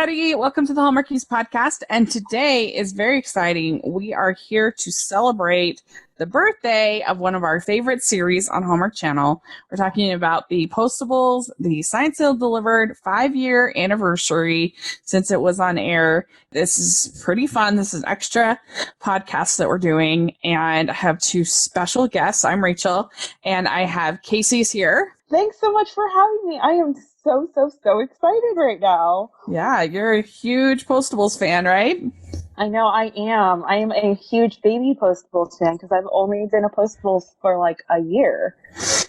everybody. Welcome to the Hallmarkies podcast. And today is very exciting. We are here to celebrate the birthday of one of our favorite series on Hallmark Channel. We're talking about the Postables, the Signed, Sealed, Delivered 5-year anniversary since it was on air. This is pretty fun. This is extra podcast that we're doing. And I have two special guests. I'm Rachel, and I have Casey's here. Thanks so much for having me. I am so excited right now. Yeah, you're a huge Postables fan, right? I know I am. I am a huge baby Postables fan because I've only been a Postables for like a year.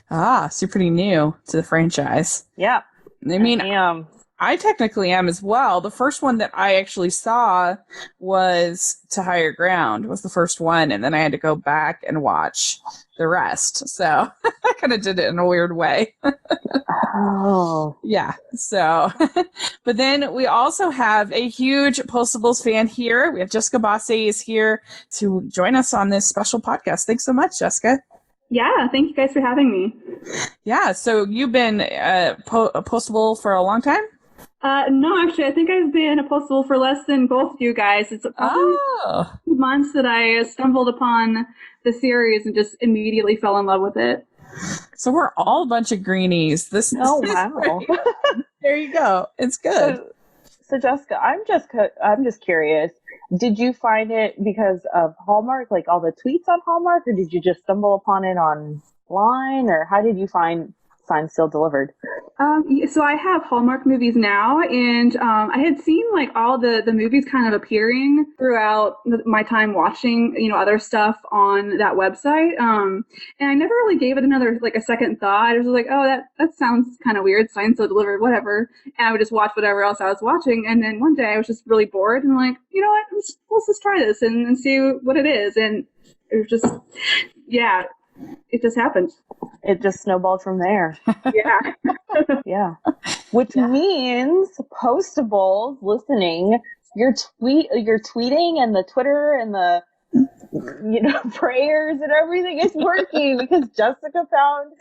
Ah, so you're pretty new to the franchise. Yeah. I mean, I am. I technically am as well. The first one that I actually saw was To Higher Ground, was the first one, and then I had to go back and watch the rest. So I kind of did it in a weird way. Oh. Yeah. So, but then we also have a huge Postables fan here. We have Jessica Bosse is here to join us on this special podcast. Thanks so much, Jessica. Yeah, thank you guys for having me. Yeah, so you've been a Postable for a long time? No, actually, I think I've been a Postable for less than both of you guys. It's probably 2 months that I stumbled upon the series and just immediately fell in love with it. So we're all a bunch of greenies. Oh, wow. There you go. It's good. So Jessica, I'm just curious. Did you find it because of Hallmark, like all the tweets on Hallmark, or did you just stumble upon it online, or how did you find Signed, Sealed, Delivered? So I have Hallmark movies now, and I had seen like all the movies kind of appearing throughout my time watching, other stuff on that website. And I never really gave it a second thought. I was like, oh, that sounds kind of weird. Signed, Sealed, Delivered, whatever. And I would just watch whatever else I was watching. And then one day I was just really bored and like, you know what, let's just try this and see what it is. And it was just, yeah. It just happened. It just snowballed from there. Yeah. Yeah. Which means Postables listening, your tweeting and the Twitter and the prayers and everything is working because Jessica found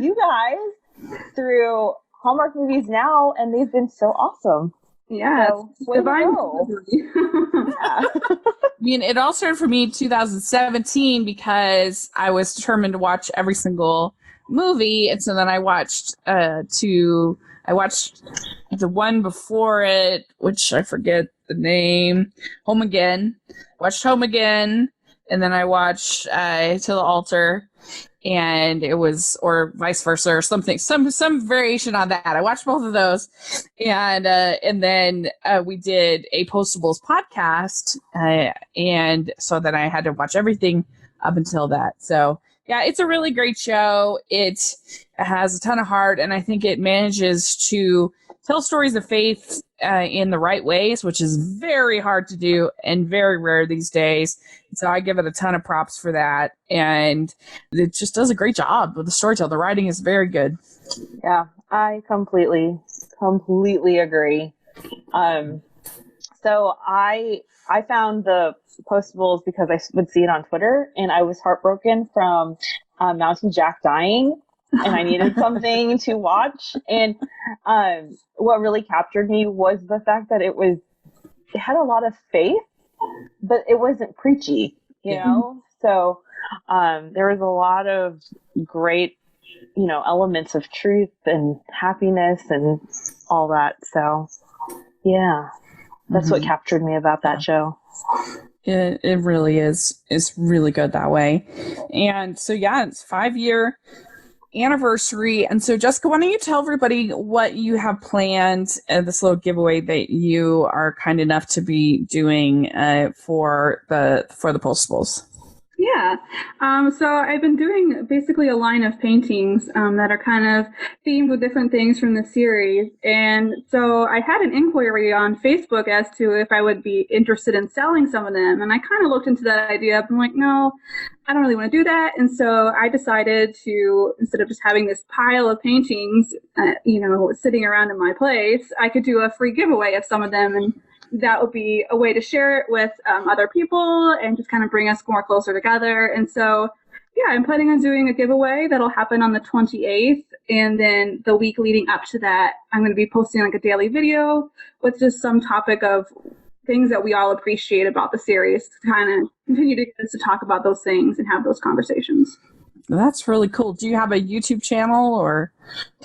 you guys through Hallmark Movies Now, and they've been so awesome. Yeah, so, divine. Yeah. I mean, it all started for me in 2017 because I was determined to watch every single movie, and so then I watched the one before it, which I forget the name, Home Again. Watched Home Again, and then I watched To the Altar. And it was, or vice versa, or something, some variation on that. I watched both of those, and then we did a Postables podcast, and so then I had to watch everything up until that. So yeah, it's a really great show. It has a ton of heart, and I think it manages to tell stories of faith in the right ways, which is very hard to do and very rare these days. So I give it a ton of props for that. And it just does a great job with the storytelling. The writing is very good. Yeah, I completely agree. So I found the Postables because I would see it on Twitter, and I was heartbroken from Mountain Jack dying. And I needed something to watch. And what really captured me was the fact that it had a lot of faith, but it wasn't preachy, you know? So there was a lot of great, elements of truth and happiness and all that. So, yeah, that's what captured me about that show. It really is. It's really good that way. And so, yeah, it's 5-year anniversary. And so, Jessica, why don't you tell everybody what you have planned, this little giveaway that you are kind enough to be doing for the Postables? Yeah. So I've been doing basically a line of paintings that are kind of themed with different things from the series. And so I had an inquiry on Facebook as to if I would be interested in selling some of them. And I kind of looked into that idea. I'm like, no, I don't really want to do that. And so I decided to, instead of just having this pile of paintings, sitting around in my place, I could do a free giveaway of some of them. And that would be a way to share it with other people and just kind of bring us more closer together. And so Yeah, I'm planning on doing a giveaway that'll happen on the 28th. And then the week leading up to that, I'm going to be posting like a daily video with just some topic of things that we all appreciate about the series to kind of continue to get us to talk about those things and have those conversations. That's really cool. Do you have a YouTube channel or?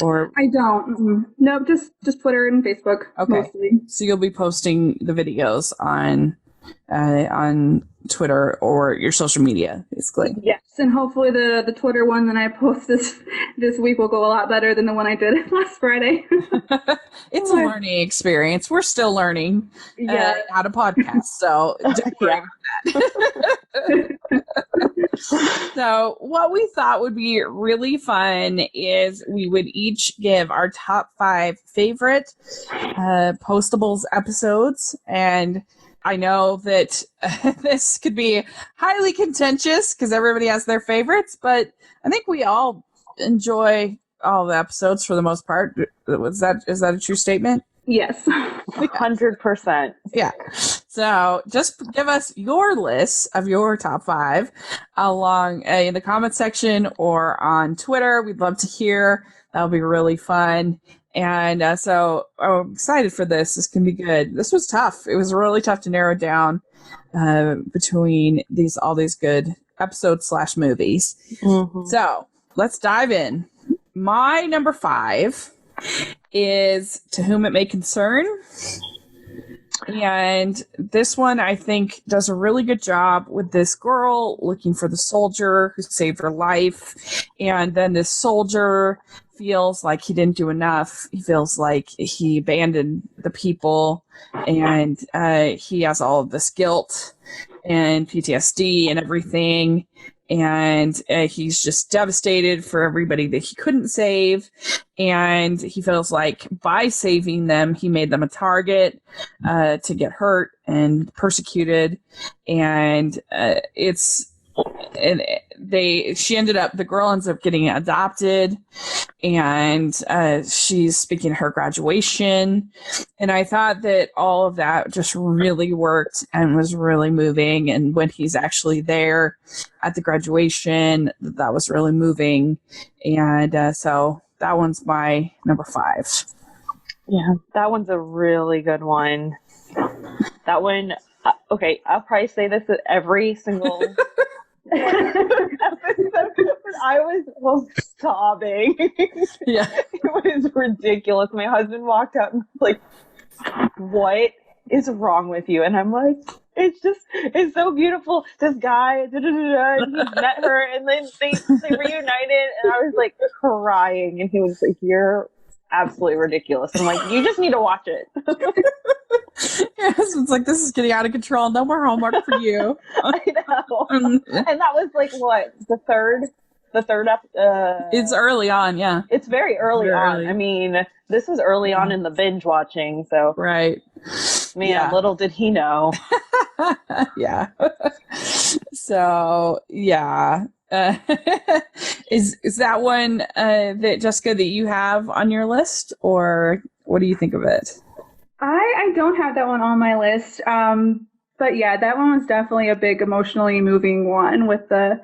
I don't. No, just Twitter and Facebook. Okay. Mostly. So you'll be posting the videos on Twitter or your social media, basically. Yes, and hopefully the Twitter one that I post this week will go a lot better than the one I did last Friday. It's a learning experience. We're still learning how to podcast, so don't worry about that. So what we thought would be really fun is we would each give our top 5 favorite Postables episodes, and I know that this could be highly contentious because everybody has their favorites, but I think we all enjoy all the episodes for the most part. Is that a true statement? Yes, 100%. Yeah. So just give us your list of your top 5 along in the comment section or on Twitter. We'd love to hear. That'll be really fun. And so I'm excited for this. This can be good. This was tough. It was really tough to narrow down between all these good episodes / movies. Mm-hmm. So let's dive in. My number 5 is To Whom It May Concern. And this one, I think, does a really good job with this girl looking for the soldier who saved her life. And then this soldier feels like he didn't do enough. He feels like he abandoned the people, and he has all of this guilt and PTSD and everything. And he's just devastated for everybody that he couldn't save. And he feels like by saving them, he made them a target to get hurt and persecuted. And the girl ends up getting adopted, and she's speaking at her graduation. And I thought that all of that just really worked and was really moving. And when he's actually there at the graduation, that was really moving. And so that one's my number 5. Yeah, that one's a really good one. That one, okay, I'll probably say this at every single I was sobbing. Yeah. It was ridiculous. My husband walked out and was like, "What is wrong with you?" And I'm like, it's so beautiful. This guy, and he met her, and then they reunited, and I was like crying, and he was like, "You're absolutely ridiculous." I'm like, "You just need to watch it." Yes, it's like, this is getting out of control. No more Hallmark for you. I know. And that was like what, the third it's early on, yeah. It's very early on. I mean, this was early on in the binge watching, so right. Man, little did he know. Yeah. So yeah. Is that one that Jessica that you have on your list, or what do you think of it? I don't have that one on my list. But yeah, that one was definitely a big emotionally moving one with the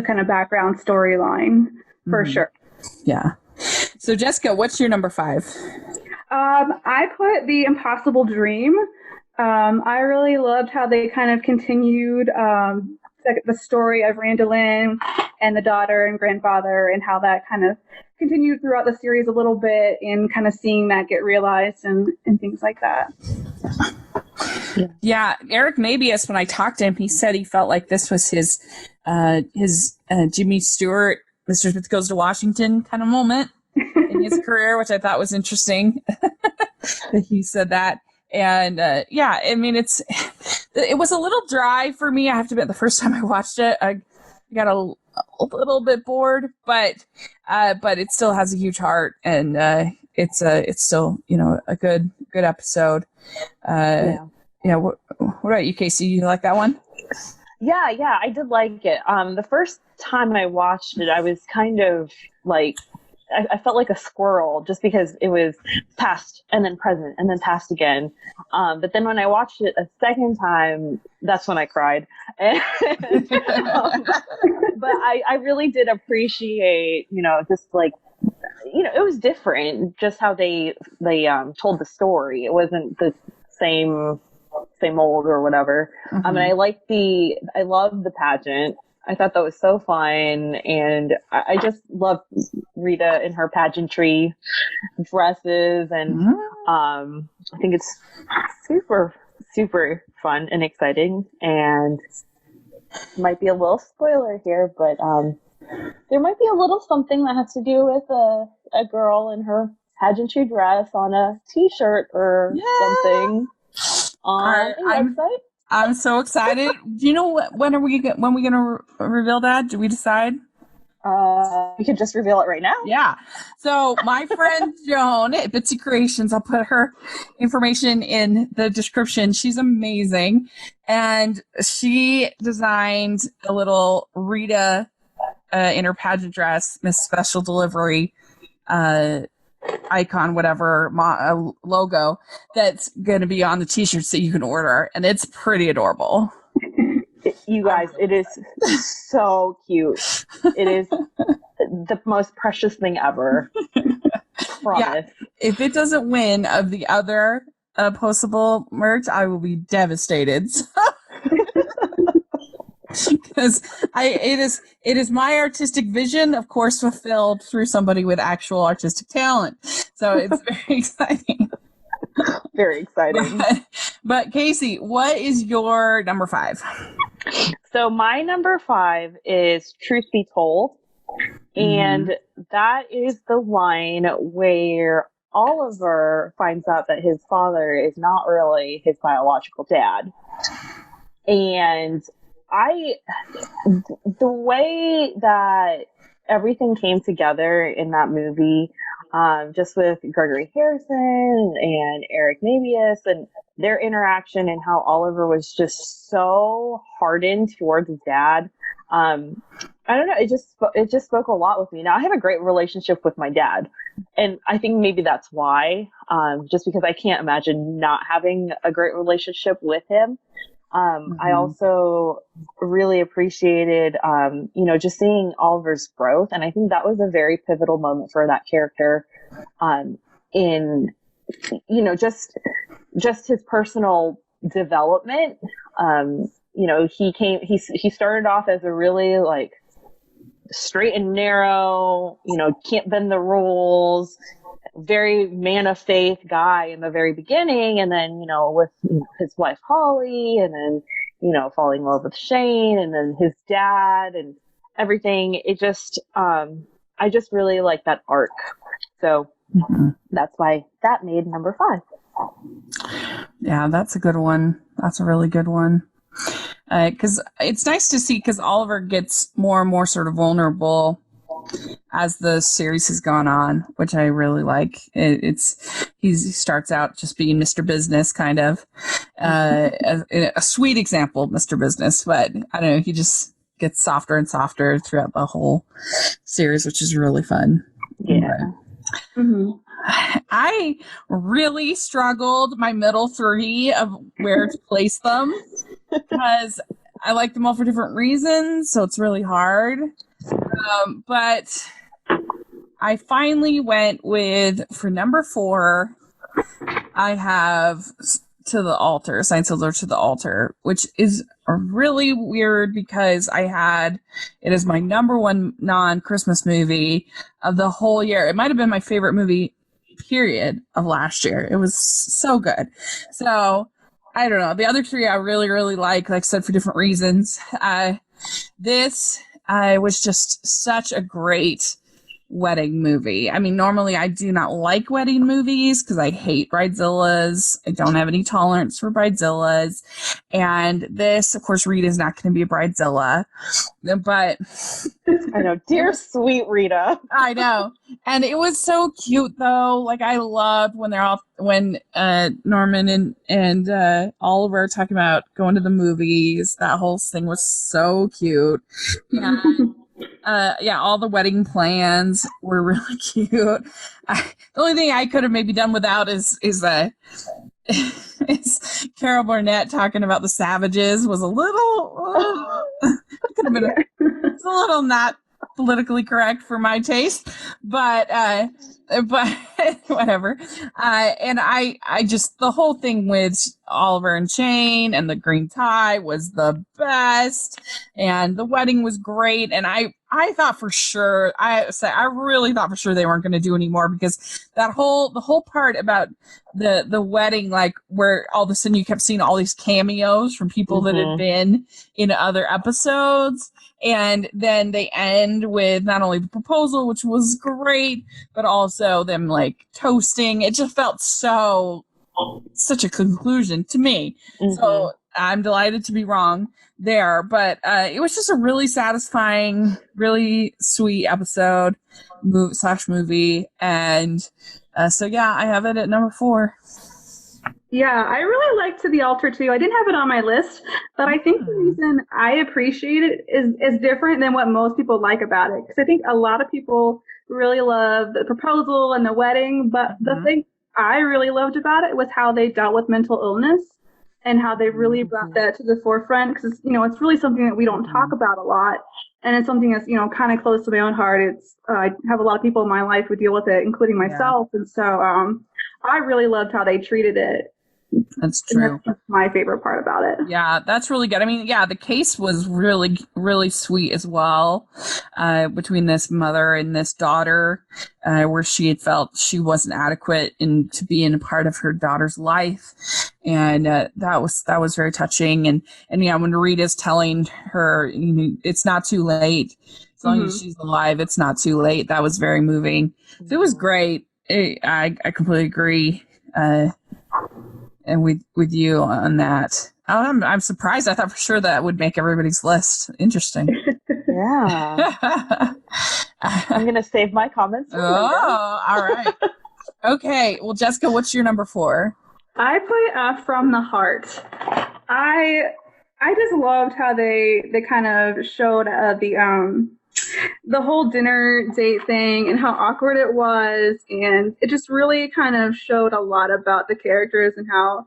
kind of background storyline for sure. Yeah. So Jessica, what's your number 5? I put The Impossible Dream. I really loved how they kind of continued the story of Randolyn and the daughter and grandfather, and how that kind of continued throughout the series a little bit, and kind of seeing that get realized and things like that. Yeah, Eric Mabius, when I talked to him, he said he felt like this was his Jimmy Stewart, Mr. Smith Goes to Washington kind of moment in his career, which I thought was interesting that he said that. And yeah, I mean, it was a little dry for me. I have to admit, the first time I watched it, I got a little bit bored, but it still has a huge heart, and it's still, a good episode. Yeah. What about you, Casey? You like that one? Yeah, I did like it. The first time I watched it, I was kind of like, I felt like a squirrel, just because it was past and then present and then past again. But then when I watched it a second time, that's when I cried. But but I really did appreciate, just like, it was different, just how they told the story. It wasn't the same old or whatever. Mm-hmm. And I love the pageant. I thought that was so fun, and I just love Rita in her pageantry dresses, and I think it's super, super fun and exciting. And might be a little spoiler here, but there might be a little something that has to do with a girl in her pageantry dress on a T-shirt or something on a website. I'm so excited. Do you know when we gonna reveal that? Did we decide? We could just reveal it right now. Yeah. So my friend Joan at Bitsy Creations, I'll put her information in the description. She's amazing, and she designed a little Rita in her pageant dress, Miss Special Delivery icon, whatever logo that's going to be on the T-shirts that you can order, and it's pretty adorable. You guys, it is so cute. It is the most precious thing ever. Promise. Yeah. If it doesn't win of the other postable merch, I will be devastated. Because it is my artistic vision, of course, fulfilled through somebody with actual artistic talent. So it's very exciting. Very exciting. But Casey, what is your number 5? So my number 5 is Truth Be Told. And that is the line where Oliver finds out that his father is not really his biological dad. And the way that everything came together in that movie, just with Gregory Harrison and Eric Mabius and their interaction, and how Oliver was just so hardened towards his dad. I don't know. It just spoke a lot with me. Now I have a great relationship with my dad, and I think maybe that's why, just because I can't imagine not having a great relationship with him. I also really appreciated, just seeing Oliver's growth. And I think that was a very pivotal moment for that character, in, just his personal development. He started off as a really like straight and narrow, can't bend the rules, very man of faith guy in the very beginning, and then with his wife Holly, and then falling in love with Shane, and then his dad and everything. It just I just really like that arc, so that's why that made number 5. Yeah, that's a good one. That's a really good one. Because it's nice to see, because Oliver gets more and more sort of vulnerable as the series has gone on, which I really like. He starts out just being Mr. Business, kind of a sweet example of Mr. Business, but I don't know, he just gets softer and softer throughout the whole series, which is really fun. Yeah. I really struggled my middle 3 of where to place them, because I like them all for different reasons, so it's really hard. But I finally went with, for number 4, I have To the Altar, Signed, Sealed, Delivered, To the Altar, which is really weird because it is my number 1 non-Christmas movie of the whole year. It might have been my favorite movie, period, of last year. It was so good. So, I don't know. The other 3 I really, really like I said, for different reasons. This was just such a great wedding movie. I mean, normally I do not like wedding movies because I hate bridezillas. I don't have any tolerance for bridezillas. And this, of course, Rita's not going to be a bridezilla. But I know, dear sweet Rita. I know. And it was so cute, though. Like, I loved when Norman and Oliver are talking about going to the movies. That whole thing was so cute. Yeah. All the wedding plans were really cute. The only thing I could have maybe done without is Carol Burnett talking about the savages was a little could have been a little not politically correct for my taste, but whatever. And I just, the whole thing with Oliver and Shane and the green tie was the best, and the wedding was great. And I thought for sure, I really thought for sure they weren't going to do any more, because the whole part about the wedding, like where all of a sudden you kept seeing all these cameos from people that had been in other episodes. And then they end with not only the proposal, which was great, but also them like toasting. It just felt such a conclusion to me. So I'm delighted to be wrong there, but it was just a really satisfying, really sweet episode, movie, and so yeah, I have it at number 4. Yeah, I really liked The Altar too. I didn't have it on my list, but I think the reason I appreciate it is different than what most people like about it. Because I think a lot of people really love the proposal and the wedding, but the thing I really loved about it was how they dealt with mental illness and how they really brought that to the forefront. Because it's really something that we don't talk about a lot, and it's something that's kind of close to my own heart. It's I have a lot of people in my life who deal with it, including myself, and so I really loved how they treated it. That's true. That's my favorite part about it. Yeah, that's really good. I mean, yeah, the case was really, really sweet as well, between this mother and this daughter, where she had felt she wasn't adequate to be in a part of her daughter's life, and that was very touching. And yeah, when Rita's telling her, it's not too late, as long as she's alive, it's not too late. That was very moving. So it was great. I completely agree. And with you on that. I'm surprised. I thought for sure that would make everybody's list. Interesting. Yeah. I'm going to save my comments for later. All right. Okay. Well, Jessica, what's your number 4? I put From the Heart. I just loved how they kind of showed the whole dinner date thing and how awkward it was, and it just really kind of showed a lot about the characters and how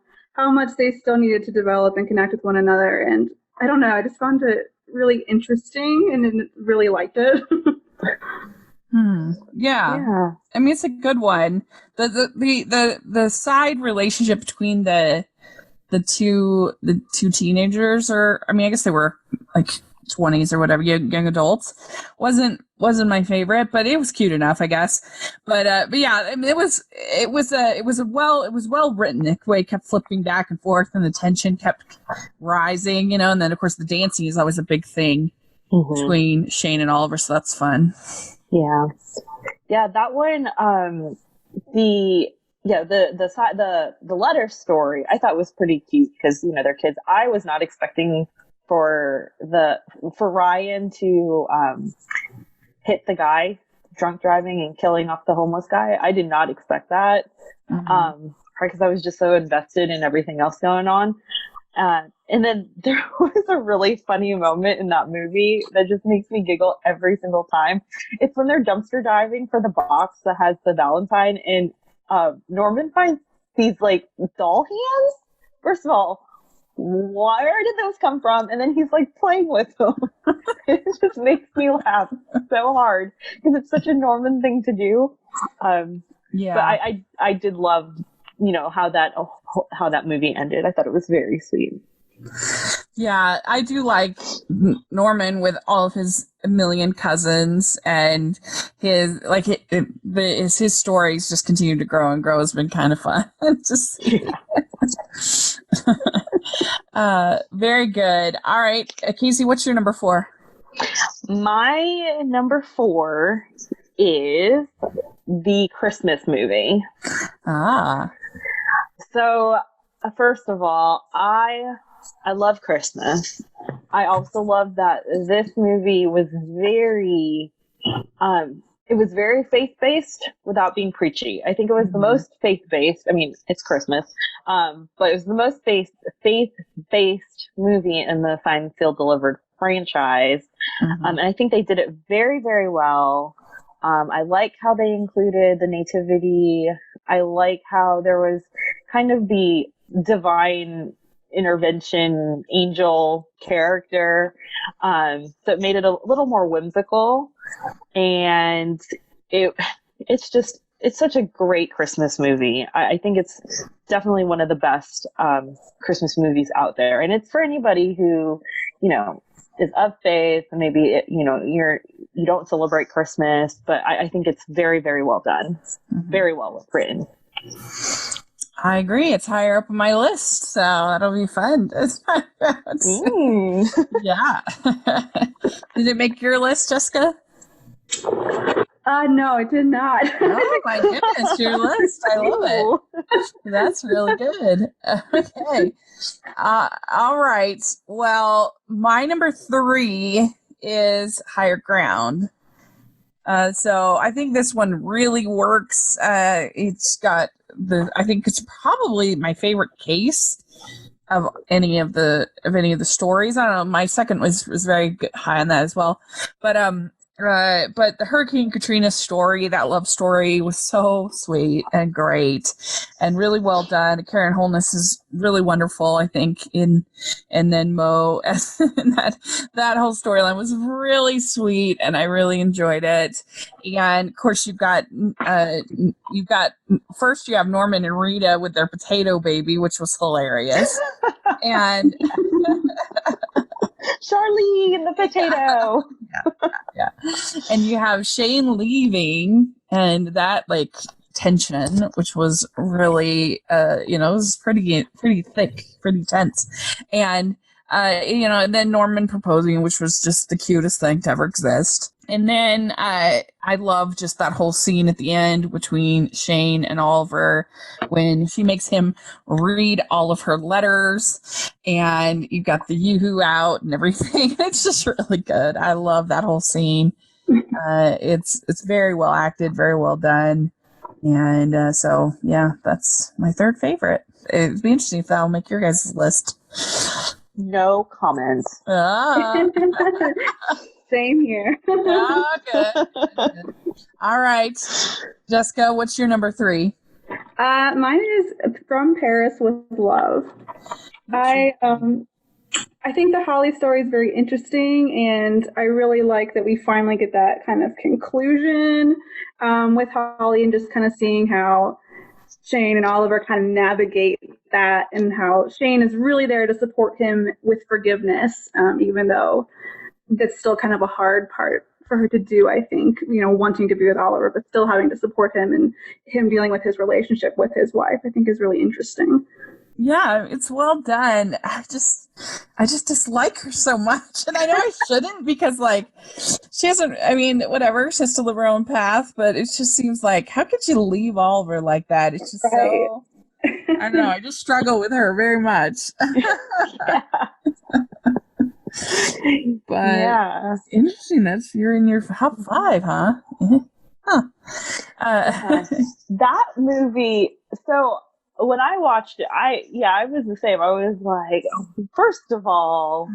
much they still needed to develop and connect with one another. And I don't know, I just found it really interesting and really liked it. Yeah. I mean, it's a good one. The side relationship between the two teenagers, or I mean, I guess they were like 20s or whatever, young adults, wasn't my favorite, but it was cute enough, I guess. But yeah, I mean, it was well written. The way it kept flipping back and forth, and the tension kept rising, and then of course the dancing is always a big thing between Shane and Oliver, so that's fun. Yeah, that one. The letter story I thought was pretty cute, because they're kids. I was not expecting for Ryan to hit the guy drunk driving and killing off the homeless guy. I did not expect that, because I was just so invested in everything else going on. And then there was a really funny moment in that movie that just makes me giggle every single time. It's when they're dumpster diving for the box that has the Valentine, and Norman finds these like doll hands. First of all, where did those come from? And then he's like playing with them. It just makes me laugh so hard, because it's such a Norman thing to do. But I did love, how that movie ended. I thought it was very sweet. Yeah, I do like Norman with all of his million cousins, and his his stories just continue to grow and grow. Has been kind of fun. Very good. All right, Casey, what's your number 4? My number 4 is the Christmas movie. So, first of all, I love Christmas. I also love that this movie was very, it was very faith-based without being preachy. I think it was the most faith-based. I mean, it's Christmas, but it was the most faith-based movie in the Signed, Sealed, Delivered franchise. And I think they did it very, very well. I like how they included the nativity. I like how there was kind of the divine intervention angel character. So it made it a little more whimsical, and it's such a great Christmas movie. I think it's definitely one of the best Christmas movies out there, and it's for anybody who, is of faith, and maybe you don't celebrate Christmas, but I think it's very, very well done, very well written. I agree. It's higher up on my list, so that'll be fun. Yeah. Did it make your list, Jessica? No, it did not. Oh my goodness, your list. I love it. That's really good. Okay. All right. Well, my number 3 is Higher Ground. So I think this one really works. It's got I think it's probably my favorite case of any of the stories. I don't know. My second was very good, high on that as well. But the Hurricane Katrina story, that love story, was so sweet and great and really well done. Karen Holness is really wonderful, I think, and then Mo, that whole storyline was really sweet, and I really enjoyed it. And of course, you've got first you have Norman and Rita with their potato baby, which was hilarious, and Charlene the potato. Yeah. And you have Shane leaving, and that tension, which was really it was pretty thick, pretty tense, and and then Norman proposing, which was just the cutest thing to ever exist. And then I love just that whole scene at the end between Shane and Oliver when she makes him read all of her letters, and you got the yoo-hoo out and everything. It's just really good. I love that whole scene. It's very well acted, very well done. And so, yeah, that's my third favorite. It'd be interesting if that'll make your guys' list. No comments. Same here. Okay. All right. Jessica, what's your number 3? Mine is From Paris with Love. I think the Holly story is very interesting, and I really like that we finally get that kind of conclusion with Holly, and just kind of seeing how Shane and Oliver kind of navigate that, and how Shane is really there to support him with forgiveness, even though that's still kind of a hard part for her to do, I think, wanting to be with Oliver, but still having to support him, and him dealing with his relationship with his wife, I think is really interesting. Yeah, it's well done. I just dislike her so much. And I know I shouldn't, because she hasn't, whatever, she has to live her own path, but it just seems like, how could you leave Oliver like that? It's just right. So, I don't know, I just struggle with her very much. But yeah, interesting. You're in your top 5, huh? Huh. That movie. So when I watched it, I was the same. I was like, first of all,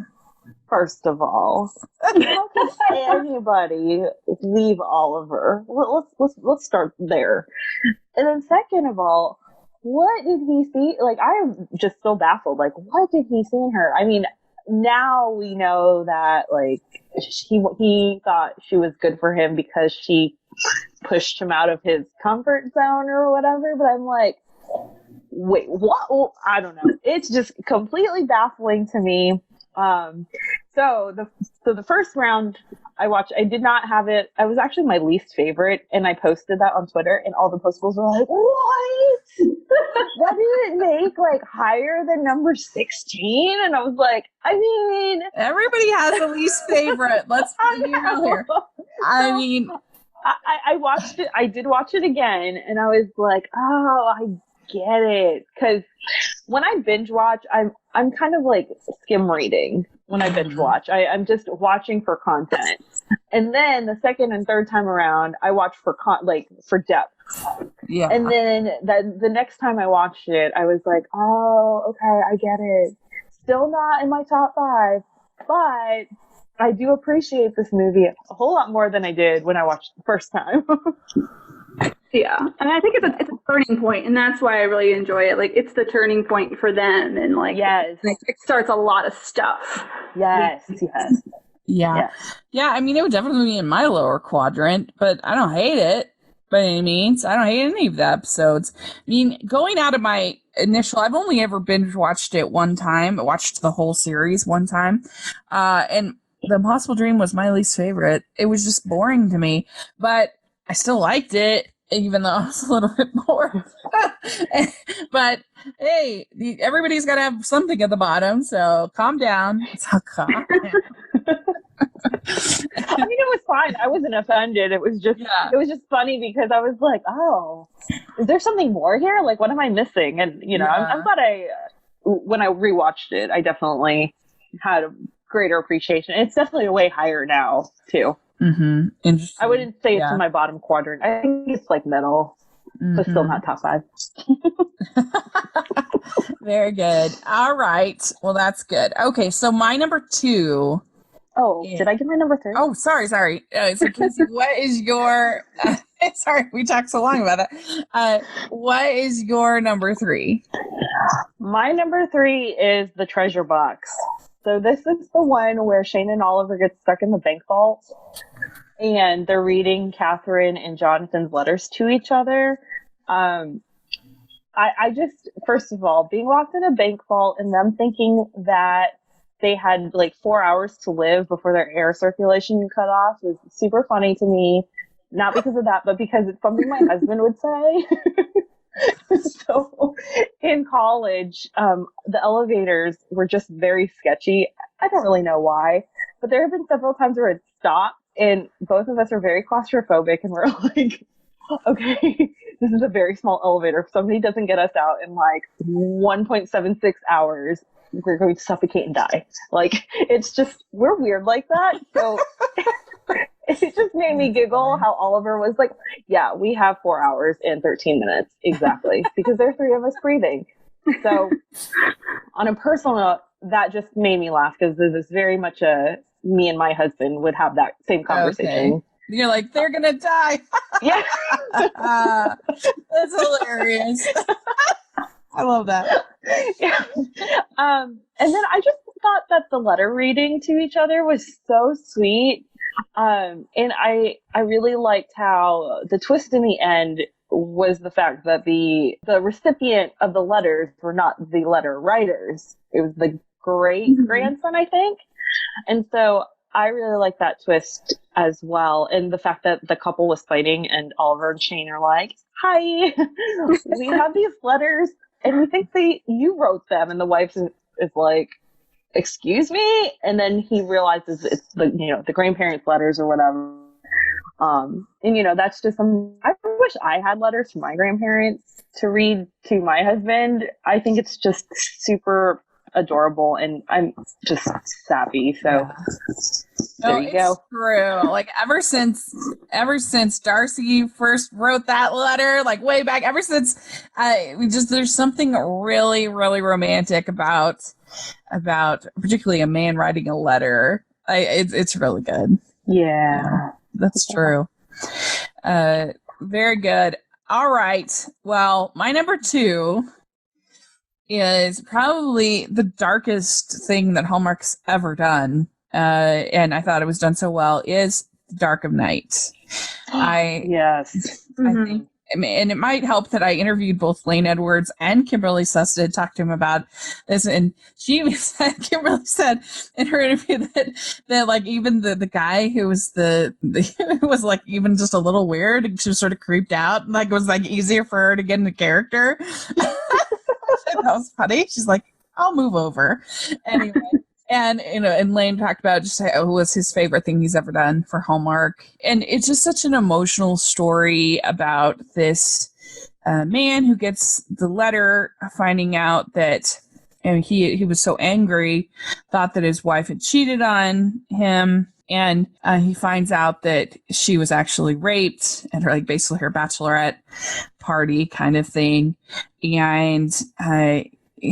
how could anybody leave Oliver? Let's start there. And then second of all, what did he see? I'm just so baffled. What did he see in her? Now we know that he thought she was good for him because she pushed him out of his comfort zone or whatever, but I'm like, wait, what? Well, I don't know. It's just completely baffling to me. So the first round I watched, I did not have it. I was actually my least favorite, and I posted that on Twitter, and all the postables were like, what? That didn't make higher than number 16? And I was like, everybody has a least favorite. Let's be real here. I watched it. I did watch it again, and I was like, oh, I get it. Because when I binge watch, I'm kind of skim reading when I binge watch. I'm just watching for content. And then the second and third time around, I watch for depth. Yeah. And then the next time I watched it, I was like, oh, okay, I get it. Still not in my top 5, but I do appreciate this movie a whole lot more than I did when I watched it the first time. Yeah, and I think it's a turning point, and that's why I really enjoy it. Like, it's the turning point for them, and like, Yes. it starts a lot of stuff. Yes. Yeah. I mean, it would definitely be in my lower quadrant, but I don't hate it by any means. I don't hate any of the episodes. I mean, going out of my initial, I've only ever binge watched it one time. I watched the whole series one time, and The Impossible Dream was my least favorite. It was just boring to me, but I still liked it, even though I was a little bit bored. But hey, everybody's got to have something at the bottom, so calm down. So calm down. I mean, it was fine. I wasn't offended. It was just funny because I was like, oh, is there something more here? Like, what am I missing? And, I'm glad when I rewatched it, I definitely had a greater appreciation. It's definitely way higher now, too. Mm-hmm. Interesting. I wouldn't say it's in my bottom quadrant. I think it's like middle, but still not top 5. Very good. All right. Well, that's good. Okay, so my number 2. Oh, did I get my number 3? Oh, sorry. So, Casey, what is your... sorry, we talked so long about that. What is your number 3? My number 3 is The Treasure Box. So this is the one where Shane and Oliver get stuck in the bank vault, and they're reading Catherine and Jonathan's letters to each other. I just, first of all, being locked in a bank vault and them thinking that they had like 4 hours to live before their air circulation cut off was super funny to me. Not because of that, but because it's something my husband would say. So in college, the elevators were just very sketchy. I don't really know why, but there have been several times where it stopped, and both of us are very claustrophobic, and we're like, okay, this is a very small elevator. If somebody doesn't get us out in like 1.76 hours, we're going to suffocate and die. Like, it's just, we're weird like that. So it just made me giggle how Oliver was like, yeah, we have 4 hours and 13 minutes. Exactly. Because there are 3 of us breathing. So on a personal note, that just made me laugh because this is very much me and my husband would have that same conversation. Okay. You're like, they're going to die. Yeah. That's hilarious. I love that. Yeah. And then I just thought that the letter reading to each other was so sweet. And I really liked how the twist in the end was the fact that the recipient of the letters were not the letter writers. It was the great grandson, I think. And so I really like that twist as well. And the fact that the couple was fighting and Oliver and Shane are like, hi, we have these letters and we think you wrote them. And the wife is like, excuse me? And then he realizes it's the grandparents' letters or whatever. And that's just I wish I had letters from my grandparents to read to my husband. I think it's just super adorable, and I'm just sappy. So there you go. True. Like ever since Darcy first wrote that letter, like way back, ever since there's something really, really romantic about particularly a man writing a letter. It's really good. Yeah. That's true. Very good. All right. Well, my number 2 is probably the darkest thing that Hallmark's ever done. And I thought it was done so well, is Dark of Night. Yes. I think, and it might help that I interviewed both Lane Edwards and Kimberly Susted, talked to him about this, and Kimberly said in her interview that like even the guy who was who was like even just a little weird, she was sort of creeped out, like it was like easier for her to get into character. That was funny. She's like, I'll move over anyway. And Lane talked about just how it was his favorite thing he's ever done for Hallmark. And it's just such an emotional story about this man who gets the letter finding out that he was so angry, thought that his wife had cheated on him. And he finds out that she was actually raped at basically her bachelorette party kind of thing. And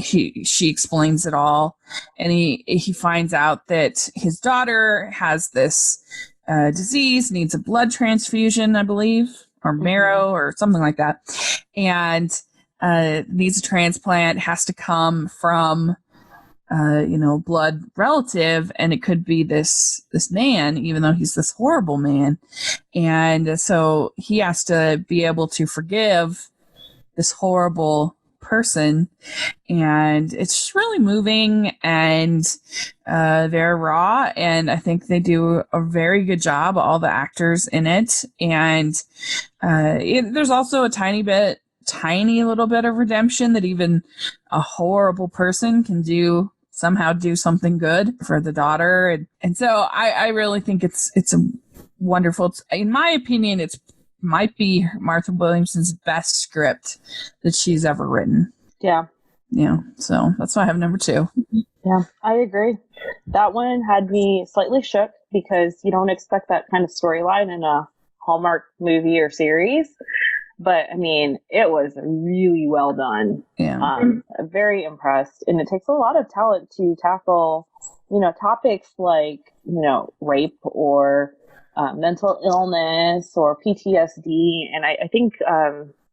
she explains it all, and he finds out that his daughter has this disease, needs a blood transfusion, I believe. or marrow or something like that, and needs a transplant, has to come from blood relative, and it could be this man, even though he's this horrible man. And so he has to be able to forgive this horrible person. And it's just really moving and very raw. And I think they do a very good job, all the actors in it. And there's also a tiny little bit of redemption, that even a horrible person can somehow do something good for the daughter. And so I really think it's a wonderful, in my opinion, might be Martha Williamson's best script that she's ever written. Yeah. So that's why I have number 2. Yeah, I agree. That one had me slightly shook, because you don't expect that kind of storyline in a Hallmark movie or series. But I mean, it was really well done. Yeah. I'm very impressed. And it takes a lot of talent to tackle, topics like, rape or mental illness or PTSD. And I think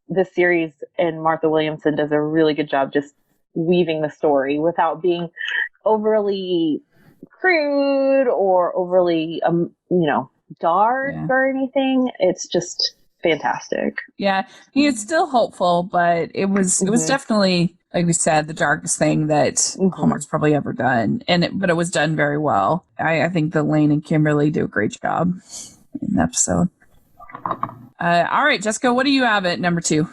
this series and Martha Williamson does a really good job just weaving the story without being overly crude or overly, dark or anything. It's just fantastic. Yeah, it's still hopeful, but it was definitely, like we said, the darkest thing that Hallmark's probably ever done, but it was done very well. I think that Lane and Kimberly do a great job in the episode. All right, Jessica, what do you have at number 2?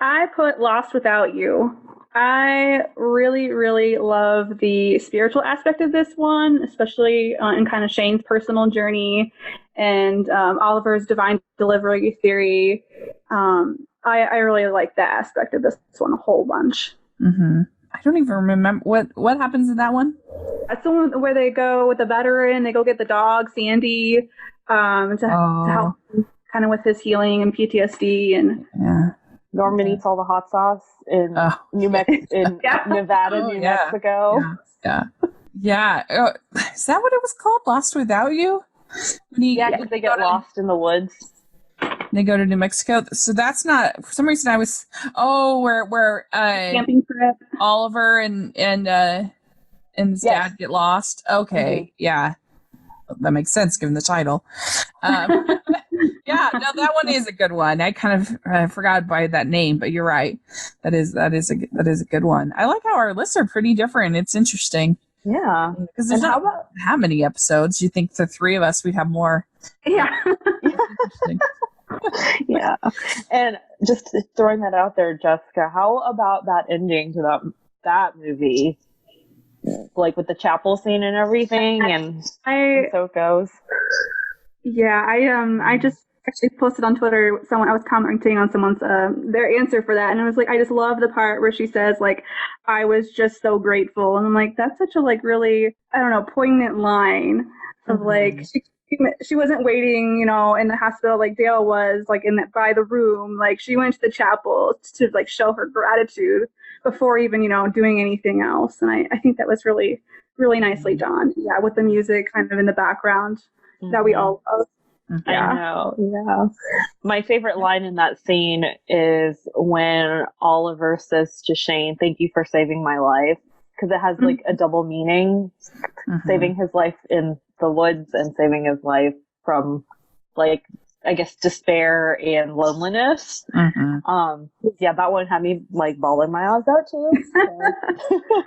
I put Lost Without You. I really, really love the spiritual aspect of this one, especially in kind of Shane's personal journey and Oliver's divine delivery theory. I really like that aspect of this one a whole bunch. Mm-hmm. I don't even remember what happens in that one. That's the one where they go with the veteran. They go get the dog Sandy to help kind of with his healing and PTSD. And Norman eats all the hot sauce in Nevada, New Mexico. Yeah. Is that what it was called? Lost Without You? Because they get lost in the woods. They go to New Mexico. So that's not, for some reason I was, where camping trip. Oliver and his dad get lost. Okay. Yeah. That makes sense given the title. That one is a good one. I kind of forgot by that name, but you're right. That is a good one. I like how our lists are pretty different. It's interesting. Yeah. Because there's not how many episodes. You think the 3 of us, we'd have more. Yeah. Yeah. And just throwing that out there, Jessica, how about that ending to that movie? Like with the chapel scene and everything, and so it goes. Yeah, I just actually posted on Twitter. I was commenting on someone's their answer for that, and I was like, I just love the part where she says like, "I was just so grateful," and I'm like, that's such a really, I don't know, poignant line of like she wasn't waiting, in the hospital like Dale was, like by the room. Like she went to the chapel to like show her gratitude before even, doing anything else. And I think that was really, really nicely done. Yeah, with the music kind of in the background that we all love. Yeah. I know. Yeah. My favorite line in that scene is when Oliver says to Shane, "Thank you for saving my life." Because it has like a double meaning, saving his life in the woods and saving his life from like, I guess, despair and loneliness. That one had me like bawling my eyes out too.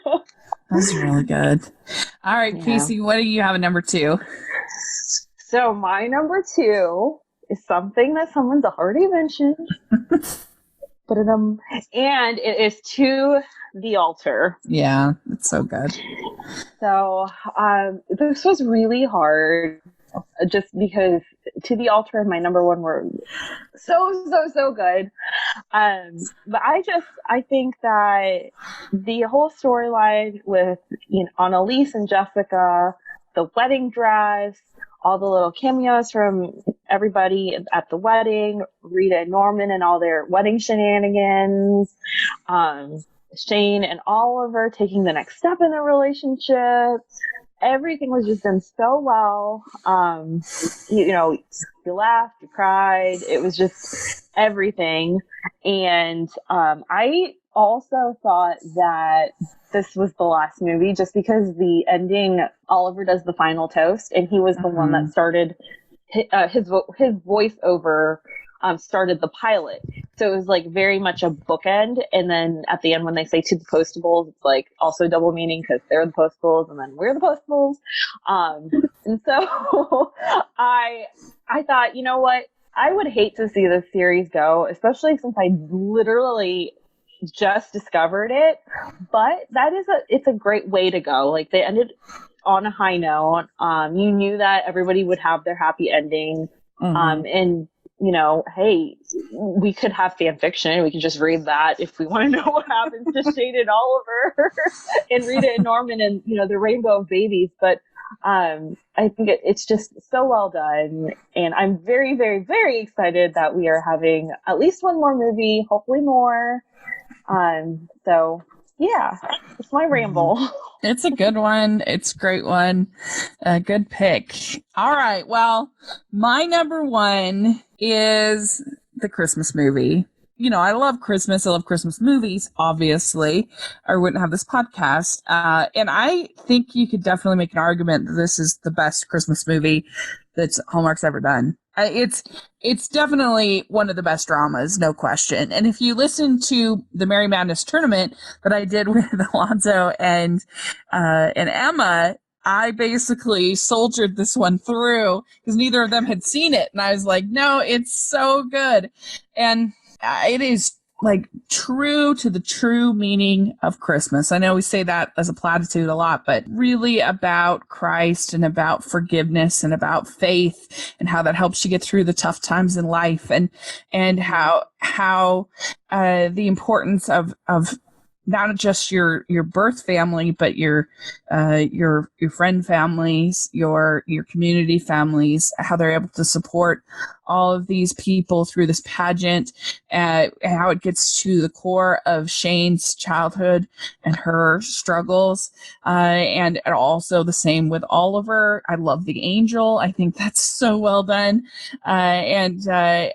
So. That's really good. All right, Casey, what do you have at number 2? So my number 2 is something that someone's already mentioned. And it is To the Altar. Yeah, it's so good. So this was really hard, just because To the Altar and my number 1 were so good. But I think that the whole storyline with Annalise and Jessica, the wedding dress, all the little cameos from everybody at the wedding, Rita and Norman and all their wedding shenanigans, Shane and Oliver taking the next step in their relationship. Everything was just done so well. You laughed, you cried. It was just everything. And I also thought that this was the last movie just because the ending, Oliver does the final toast, and he was the one that started his voiceover started the pilot. So it was like very much a bookend. And then at the end, when they say to the Postables, it's like also double meaning because they're the Postables and then we're the Postables. And so I thought, you know what? I would hate to see this series go, especially since I literally just discovered it. But it's a great way to go. Like, they ended on a high note. You knew that everybody would have their happy ending. And you know, hey, we could have fan fiction. We could just read that if we want to know what happens to Shade and Oliver and Rita and Norman and, you know, the rainbow of babies. But I think it's just so well done. And I'm very, very, very excited that we are having at least one more movie, hopefully more. So yeah, it's my ramble. It's a good one. It's a great one. A good pick. All right. Well, my number one is the Christmas movie. You know, I love Christmas. I love Christmas movies, obviously, or I wouldn't have this podcast. And I think you could definitely make an argument that this is the best Christmas movie that Hallmark's ever done. It's definitely one of the best dramas, no question. And if you listen to the Merry Madness tournament that I did with Alonzo and Emma, I basically soldiered this one through because neither of them had seen it. And I was like, no, it's so good. And it is like true to the true meaning of Christmas. I know we say that as a platitude a lot, but really about Christ and about forgiveness and about faith and how that helps you get through the tough times in life, and how the importance of not just your birth family, but your friend families, your community families, how they're able to support all of these people through this pageant, how it gets to the core of Shane's childhood and her struggles, and also the same with Oliver. I love the angel. I think that's so well done, and I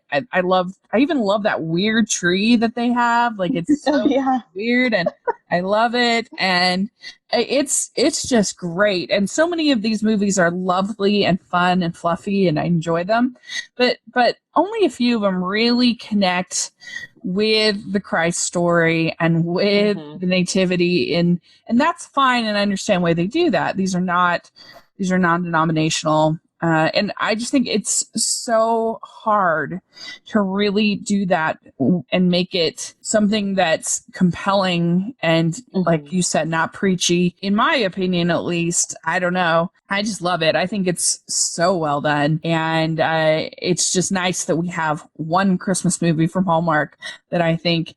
even love that weird tree that they have. Like, it's so weird, and I love it, and it's just great. And so many of these movies are lovely and fun and fluffy, and I enjoy them, but only a few of them really connect with the Christ story and with the nativity, and that's fine, and I understand why they do that. These are non-denominational. And I just think it's so hard to really do that and make it something that's compelling and, like you said, not preachy. In my opinion, at least, I don't know. I just love it. I think it's so well done. And it's just nice that we have one Christmas movie from Hallmark that I think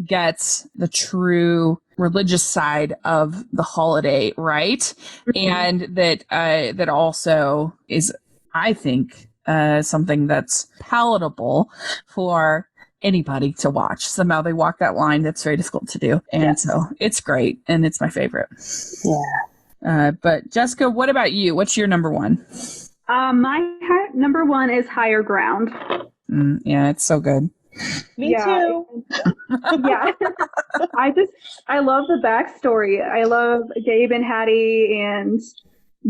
gets the true religious side of the holiday right, and that also is, I think, something that's palatable for anybody to watch. Somehow they walk that line that's very difficult to do, and so it's great, and it's my favorite. But Jessica, what about you? What's your number one? My number one is Higher Ground. Yeah, it's so good. Me too. Yeah. I love the backstory. I love Gabe and Hattie and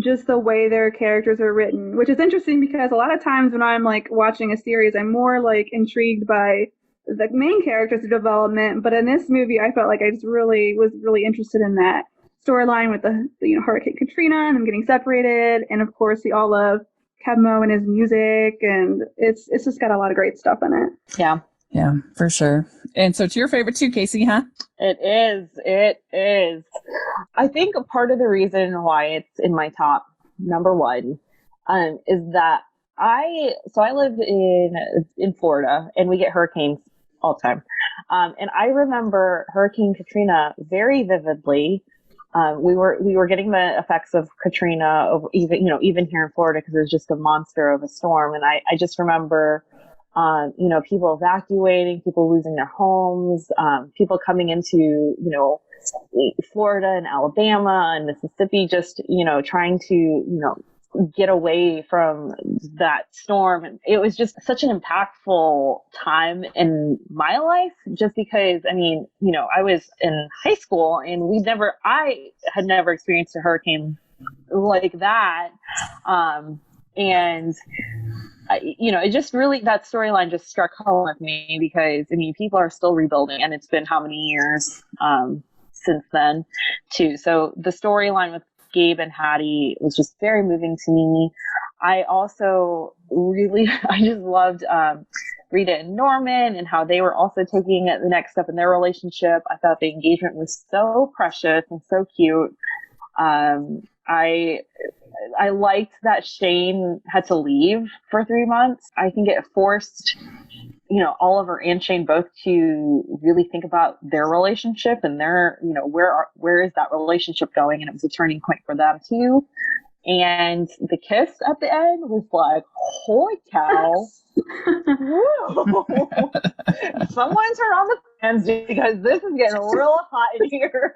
just the way their characters are written, which is interesting because a lot of times when I'm like watching a series, I'm more like intrigued by the main character's development. But in this movie, I felt like I just was really interested in that storyline with the Hurricane Katrina and them getting separated. And of course, we all love Kevmo and his music, and it's just got a lot of great stuff in it. Yeah, for sure. And so it's your favorite too, Casey, huh? It is. I think a part of the reason why it's in my top number one is that I live in Florida, and we get hurricanes all the time. And I remember Hurricane Katrina very vividly. We were getting the effects of Katrina even here in Florida, because it was just a monster of a storm. And I just remember people evacuating, people losing their homes, people coming into, Florida and Alabama and Mississippi, just, trying to, get away from that storm. And it was just such an impactful time in my life, just because, I mean, you know, I was in high school and I had never experienced a hurricane like that. And you know, it just really, that storyline just struck home with me, because I mean, people are still rebuilding, and it's been how many years since then too. So the storyline with Gabe and Hattie was just very moving to me. I also I just loved Rita and Norman, and how they were also taking it the next step in their relationship. I thought the engagement was so precious and so cute. I liked that Shane had to leave for 3 months. I think it forced, you know, Oliver and Shane both to really think about their relationship and their, you know, where is that relationship going? And it was a turning point for them too. And the kiss at the end was like, holy cow. Someone turn on the fans, because this is getting real hot in here.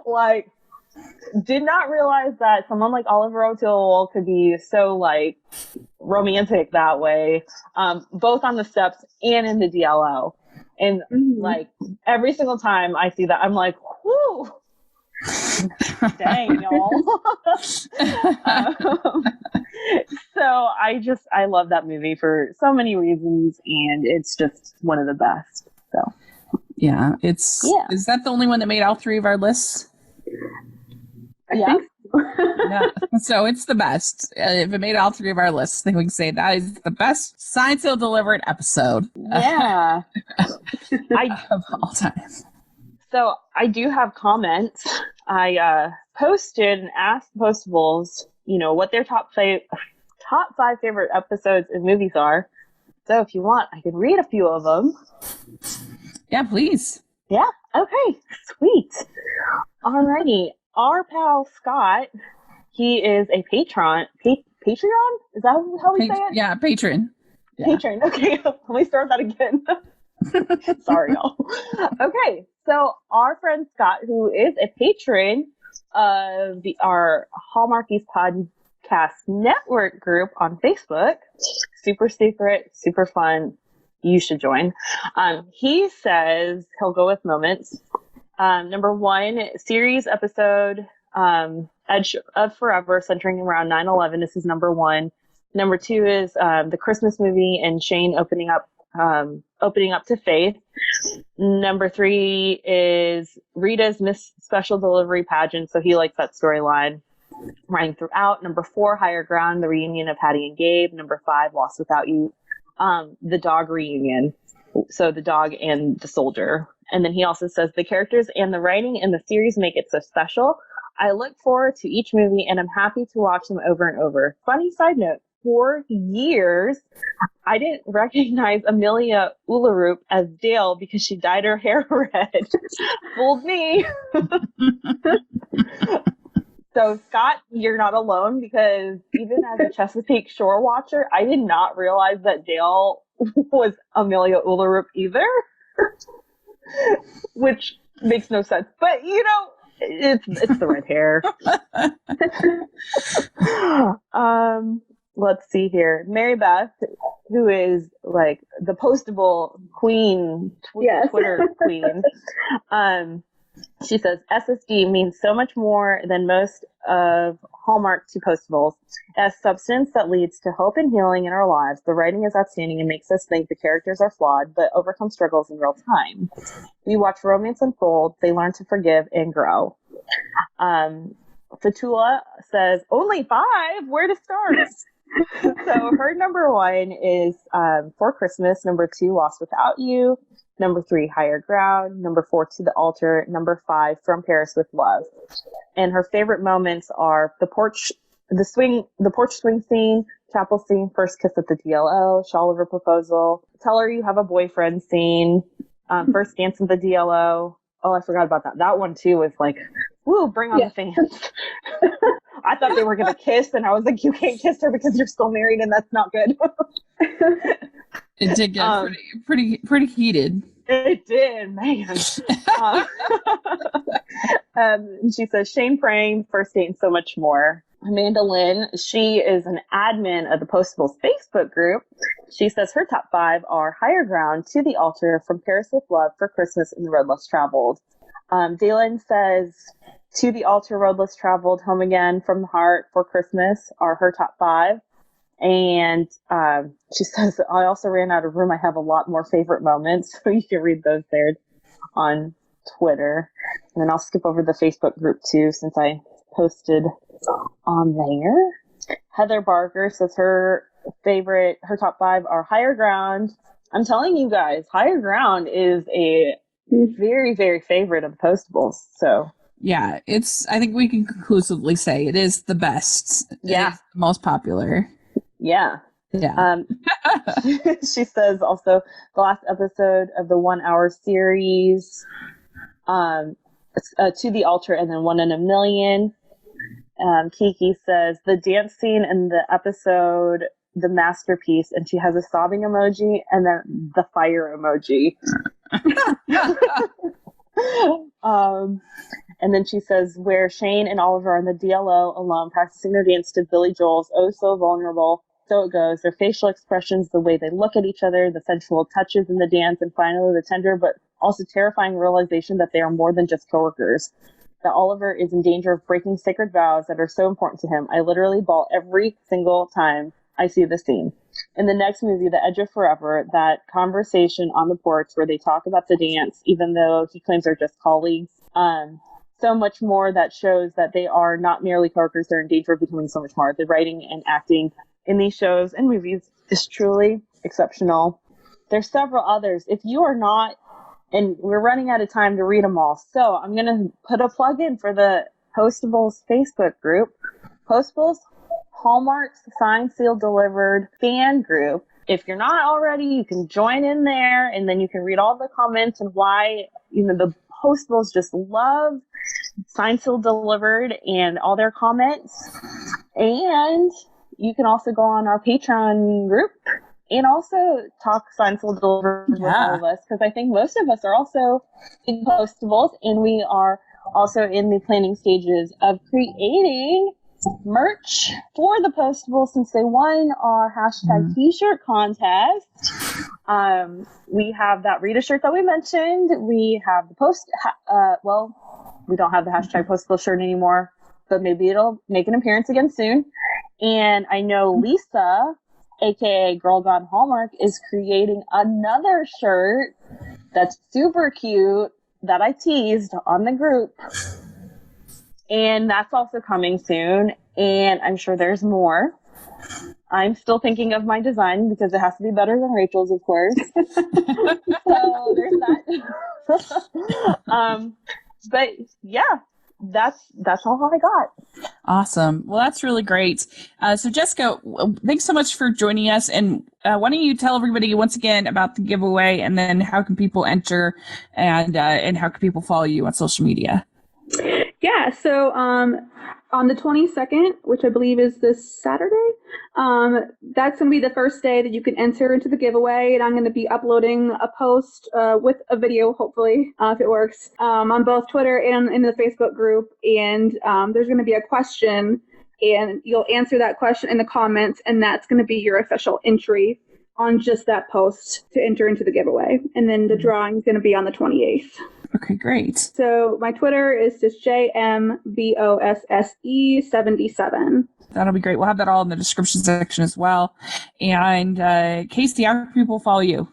Like, did not realize that someone like Oliver O'Toole could be so like romantic that way, both on the steps and in the DLO. And like every single time I see that, I'm like, whoo, dang, y'all. So I love that movie for so many reasons, and it's just one of the best. So yeah, is that the only one that made all three of our lists? I think so. Yeah. So it's the best. If it made all three of our lists, I think we can say that is the best Signed, Sealed, Delivered episode. Yeah. Of all time. So I do have comments. I posted and asked Postables, you know, what their top 5 favorite episodes and movies are. So if you want, I can read a few of them. Yeah, please. Yeah. Okay. Sweet. Alrighty. Our pal Scott, he is a Patreon. Patreon? Is that how we say it? Yeah, patron. Yeah. Patron. Okay, let me start that again. Sorry, y'all. Okay, so our friend Scott, who is a patron of our Hallmarkies podcast network group on Facebook, super secret, super fun. You should join. He says he'll go with moments. Number 1, series episode, Edge of Forever, centering around 9/11. This is number 1. Number 2 is the Christmas movie and Shane opening up to Faith. Number 3 is Rita's Miss Special Delivery pageant, so he likes that storyline running throughout. Number 4, Higher Ground, the reunion of Hattie and Gabe. Number 5, Lost Without You, the dog reunion, so the dog and the soldier. And then he also says the characters and the writing in the series make it so special. I look forward to each movie, and I'm happy to watch them over and over. Funny side note, for years, I didn't recognize Amelia Ullerup as Dale because she dyed her hair red. Fooled me. So, Scott, you're not alone, because even as a Chesapeake Shore watcher, I did not realize that Dale was Amelia Ullerup either. Which makes no sense, but you know, it's the red hair. Let's see here. Mary Beth, who is like the postable queen, Twitter queen. She says SSD means so much more than most of Hallmark to Postables. As substance that leads to hope and healing in our lives, the writing is outstanding and makes us think the characters are flawed, but overcome struggles in real time. We watch romance unfold, they learn to forgive and grow. Fatula says, only 5? Where to start? So her number 1 is For Christmas. Number 2, Lost Without You. Number 3, Higher Ground. Number 4, To the Altar. Number 5, From Paris with Love. And her favorite moments are the porch swing scene, chapel scene, first kiss at the DLO, shawl over proposal, tell her you have a boyfriend scene, first dance at the DLO. Oh, I forgot about that. That one too was like, woo, bring on the fans. I thought they were gonna kiss, and I was like, you can't kiss her because you're still married, and that's not good. It did get pretty heated. It did, man. She says Shane praying, first date, and so much more. Amanda Lynn, she is an admin of the Postables Facebook group. She says her top 5 are Higher Ground, To the Altar, From Paris with Love, For Christmas, and The Road Less Traveled. Dalen says To the Altar, Road Less Traveled, Home Again, From the Heart, For Christmas are her top 5. And she says, I also ran out of room. I have a lot more favorite moments. So you can read those there on Twitter. And then I'll skip over the Facebook group too, since I posted on there. Heather Barker says her top 5 are Higher Ground. I'm telling you guys, Higher Ground is a very, very favorite of the Postables. So yeah, I think we can conclusively say it is the best. Yeah. It is the most popular. Yeah. Yeah. She says also the last episode of the 1 hour series, To the Altar, and then 1 in a Million. Kiki says the dance scene in the episode, the masterpiece, and she has a sobbing emoji and then the fire emoji. And then she says where Shane and Oliver are in the DLO alone practicing their dance to Billy Joel's Oh So Vulnerable. So it goes. Their facial expressions, the way they look at each other, the sensual touches in the dance, and finally the tender but also terrifying realization that they are more than just coworkers. That Oliver is in danger of breaking sacred vows that are so important to him. I literally bawl every single time I see the scene. In the next movie, The Edge of Forever, that conversation on the porch where they talk about the dance, even though he claims they're just colleagues. So much more that shows that they are not merely coworkers, they're in danger of becoming so much more. The writing and acting in these shows and movies is truly exceptional. There's several others. If you are not, and we're running out of time to read them all, so I'm going to put a plug in for the Postables Facebook group. Postables Hallmarks Signed, Sealed, Delivered fan group. If you're not already, you can join in there, and then you can read all the comments and why the Postables just love Signed, Sealed, Delivered and all their comments. And you can also go on our Patreon group and also talk Signed, Sealed, Delivered with all of us, because I think most of us are also in Postables, and we are also in the planning stages of creating merch for the Postables since they won our hashtag t-shirt contest. We have that Rita shirt that we mentioned. We have the we don't have the hashtag Postable shirt anymore, but maybe it'll make an appearance again soon. And I know Lisa, aka Girl Gone Hallmark, is creating another shirt that's super cute that I teased on the group. And that's also coming soon. And I'm sure there's more. I'm still thinking of my design because it has to be better than Rachel's, of course. So there's that. But yeah, that's all I got. Awesome. Well, that's really great. So Jessica, thanks so much for joining us. And why don't you tell everybody once again about the giveaway, and then how can people enter, and how can people follow you on social media? Yeah, so on the 22nd, which I believe is this Saturday, that's going to be the first day that you can enter into the giveaway, and I'm going to be uploading a post with a video, hopefully, if it works, on both Twitter and in the Facebook group, and there's going to be a question, and you'll answer that question in the comments, and that's going to be your official entry on just that post to enter into the giveaway, and then the drawing is going to be on the 28th. Okay, great. So my Twitter is just JMBOSSE77. That'll be great. We'll have that all in the description section as well. And Casey, how can people follow you?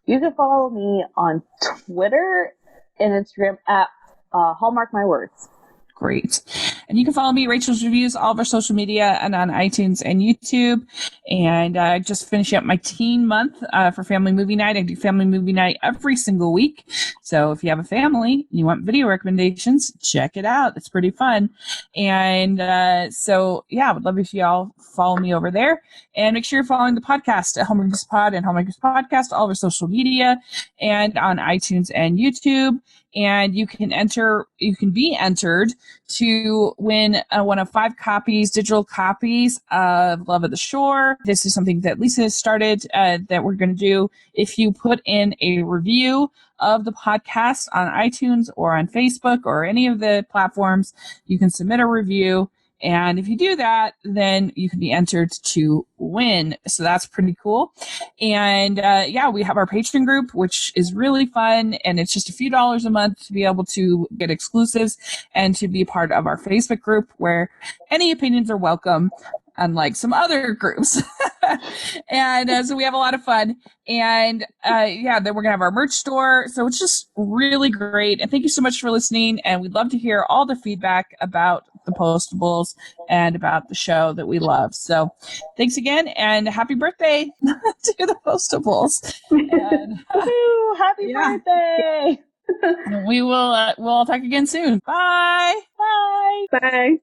You can follow me on Twitter and Instagram at Hallmark My Words. Great. And you can follow me, Rachel's Reviews, all of our social media, and on iTunes and YouTube. And just finishing up my teen month for Family Movie Night. I do Family Movie Night every single week. So if you have a family and you want video recommendations, check it out. It's pretty fun. And so, yeah, I would love if you all follow me over there. And make sure you're following the podcast at Hallmarkies Pod and Hallmarkies Podcast, all of our social media, and on iTunes and YouTube. And you can be entered to win one of 5 digital copies of Love of the Shore. This is something that Lisa has started that we're going to do. If you put in a review of the podcast on iTunes or on Facebook or any of the platforms, you can submit a review, And if you do that, then you can be entered to win. So that's pretty cool. And we have our Patreon group, which is really fun. And it's just a few dollars a month to be able to get exclusives and to be part of our Facebook group where any opinions are welcome, unlike some other groups. And so we have a lot of fun. And then we're going to have our merch store. So it's just really great. And thank you so much for listening. And we'd love to hear all the feedback about the Postables and about the show that we love. So thanks again, and happy birthday to the Postables. And, Woo, happy birthday! we'll talk again soon. Bye. Bye. Bye.